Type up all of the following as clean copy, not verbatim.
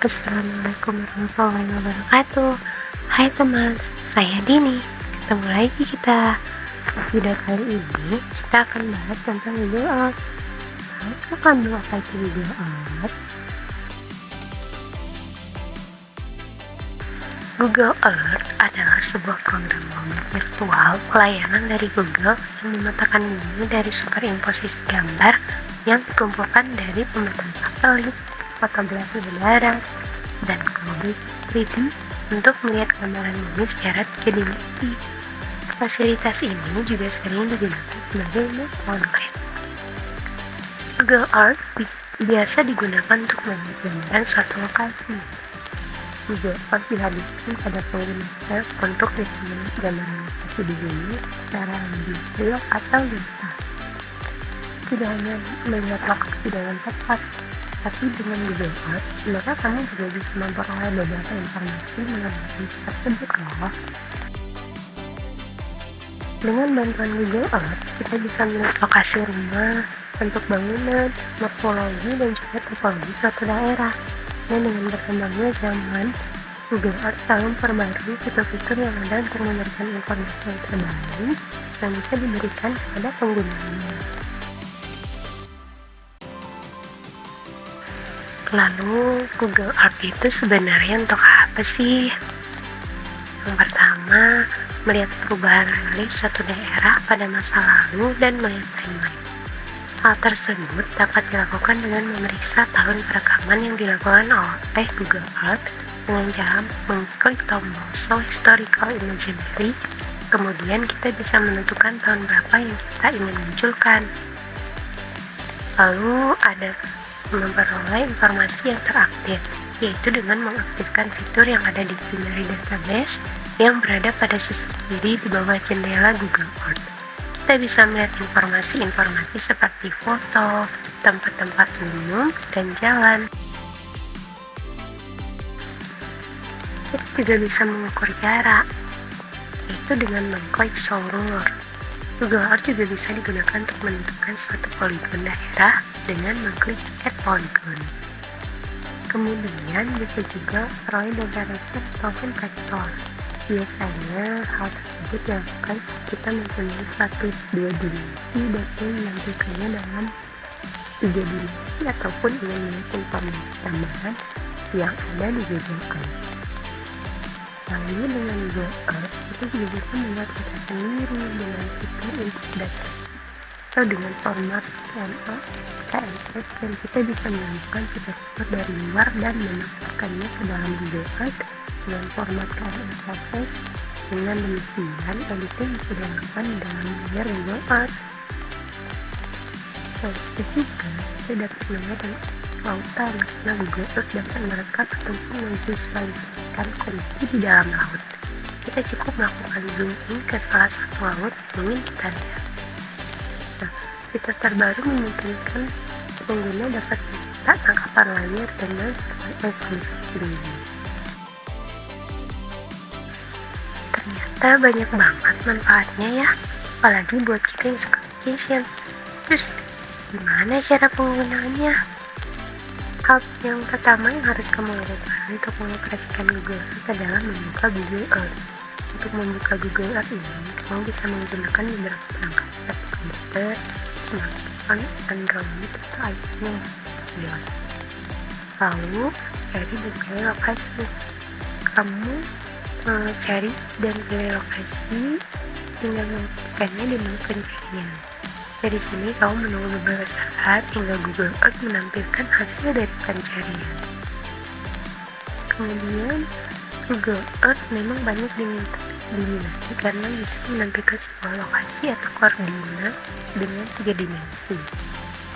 Assalamualaikum warahmatullahi wabarakatuh. Hai teman, saya Dini. Ketemu lagi kita. Video kali ini kita akan bahas tentang Google Earth. Tahukah kamu apa itu Google Earth? Google Earth adalah sebuah program mobil virtual layanan dari Google yang memetakan bumi dari superimposisi gambar yang dikumpulkan dari pemetaan satelit, fotografi udara, dan kode 3D untuk melihat gambaran bumi secara tiga-dimensi. Fasilitas ini juga sering digunakan sebagai map konkret. Google Earth biasa digunakan untuk melihat gambaran suatu lokasi. Google Earth dihadirkan pada pengguna untuk melihat gambaran lokasi di bumi secara lebih real atau nyata. Tidak hanya melihat lokasi dengan tepat, tapi dengan Google Earth, maka kamu juga bisa memperoleh beberapa informasi mengenai tempat tersebut loh. Dengan bantuan Google Earth, kita bisa melihat lokasi rumah, bentuk bangunan, morfologi, dan juga topologi suatu daerah. Dan dengan berkembangnya zaman, Google Earth selalu memperbarui fitur-fitur yang ada untuk memberikan informasi yang terbaru yang bisa diberikan kepada penggunanya. Lalu, Google Earth itu sebenarnya untuk apa sih? Yang pertama, melihat perubahan relief suatu daerah pada masa lalu dan melihat timeline. Hal tersebut dapat dilakukan dengan memeriksa tahun perekaman yang dilakukan oleh Google Earth dengan cara mengklik tombol Show Historical Imagery. Kemudian kita bisa menentukan tahun berapa yang kita ingin munculkan. Lalu ada memperoleh informasi yang terupdate, yaitu dengan mengaktifkan fitur yang ada di Binary Database yang berada pada sisi kiri di bawah jendela Google Earth. Kita bisa melihat informasi-informasi seperti foto, tempat-tempat umum, dan jalan. Kita juga bisa mengukur jarak, yaitu dengan mengklik Show Ruler. Google Earth juga bisa digunakan untuk menentukan suatu poligon daerah dengan mengklik Add Polygon. Kemudian bisa juga peroleh temperatur ataupun vektor. Biasanya hal tersebut dilakukan kita mempunyai suatu dua dimensi dan ingin menampilkannya dalam tiga dimensi ataupun ingin melihat informasi tambahan yang ada di Google Earth. Lalu dengan Google Earth kita juga bisa membuat kita sendiri dengan fitur input data atau dengan format KML, KMS, dan kita bisa menemukan fitur-fitur dari luar dan memasukkannya ke dalam Google Earth dengan format KMS. Dengan demikian, editing bisa dilakukan dalam layar Google Earth. Juga, kita dapat melihat lautan karena Google Earth dapat merekam ataupun memvisualisasikan kondisi di dalam laut. Kita cukup melakukan zoom in ke salah satu laut yang ingin kita lihat. Nah, fitur terbaru memungkinkan pengguna dapat melihat tangkapan layar dengan resolusi tinggi. Ternyata banyak banget manfaatnya ya, apalagi buat kita yang suka vacation. Terus, gimana cara penggunaannya? Hal yang pertama yang harus kamu lakukan untuk mengoperasikan Google Earth adalah membuka Google Earth. Untuk membuka Google Earth ini, kamu bisa menggunakan beberapa perangkat seperti komputer, smartphone, Android, atau iPhone yang berbasis iOS. Lalu, cari dan pilih lokasi. Kamu cari dan pilih lokasi, tinggal menentukannya di menu pencarian. Dari sini kamu menunggu beberapa saat hingga Google Earth menampilkan hasil dari pencarian. Kemudian Google Earth memang banyak diminati karena bisa menampilkan sebuah lokasi atau koordinat dengan tiga dimensi.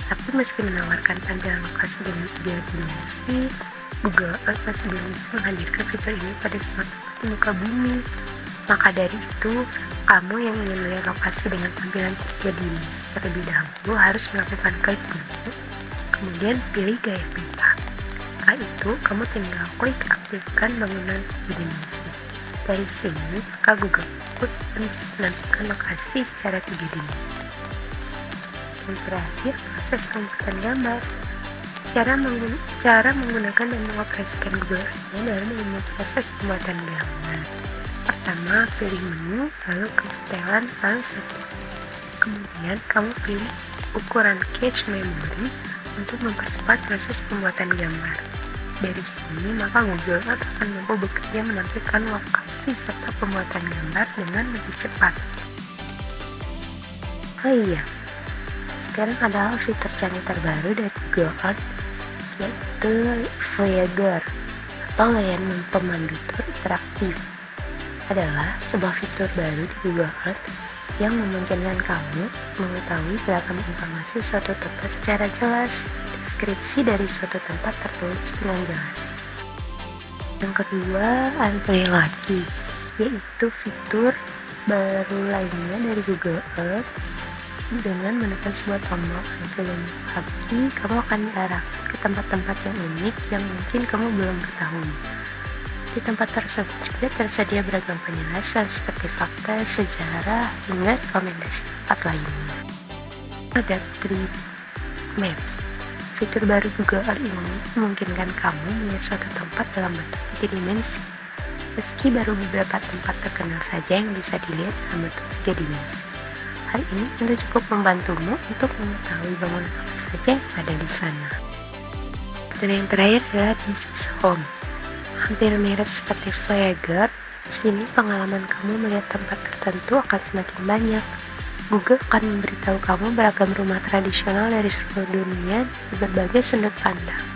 Tapi meski menawarkan tampilan lokasi dengan tiga dimensi, Google Earth masih belum bisa menghadirkan fitur ini pada semua tempat di muka bumi. Maka dari itu, kamu yang ingin melihat lokasi dengan tampilan tiga dimensi terlebih dahulu harus melakukan klik dulu, kemudian pilih gaya peta. Setelah itu, kamu tinggal klik aktifkan bangunan tiga dimensi. Dari sini, maka Google Earth bisa menentukan lokasi secara tiga dimensi. Dan terakhir, proses pembuatan gambar. Cara menggunakan dan mengoperasikan Google Earth dalam memproses pembuatan gambar. Pertama, pilih menu, lalu klik setelan, lalu setting. Kemudian, kamu pilih ukuran cache memory untuk mempercepat proses pembuatan gambar. Dari sini, maka Google Earth akan mampu bekerja menampilkan lokasi serta pembuatan gambar dengan lebih cepat. Oh iya, sekarang adalah fitur canggih terbaru dari Google Earth, yaitu Voyager atau layanan pemandu tur interaktif. Adalah sebuah fitur baru di Google Earth yang memungkinkan kamu mengetahui beragam informasi suatu tempat secara jelas. Deskripsi dari suatu tempat tertulis dengan jelas. Yang kedua, antre lagi, yaitu fitur baru lainnya dari Google Earth. Dengan menekan sebuah tombol antre lagi, kamu akan diarahkan ke tempat-tempat yang unik yang mungkin kamu belum ketahui. Di tempat tersebut juga tersedia beragam penjelasan seperti fakta, sejarah, hingga rekomendasi tempat lainnya. Ada 3D Maps. Fitur baru Google Earth ini memungkinkan kamu melihat suatu tempat dalam bentuk 3 dimensi. Meski baru beberapa tempat terkenal saja yang bisa dilihat dalam bentuk 3 dimensi. Hal ini tentu cukup membantumu untuk mengetahui bangunan apa saja yang ada di sana. Dan yang terakhir adalah This is Home. Hampir mirip seperti Voyager, di sini pengalaman kamu melihat tempat tertentu akan semakin banyak. Google akan memberitahu kamu beragam rumah tradisional dari seluruh dunia di berbagai sudut pandang.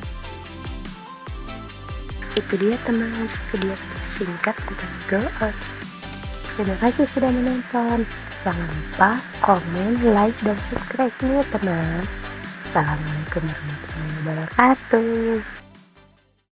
Itu dia teman, video singkat tentang Google Earth. Terima kasih sudah menonton. Jangan lupa komen, like, dan subscribe-nya teman. Assalamualaikum warahmatullahi wabarakatuh.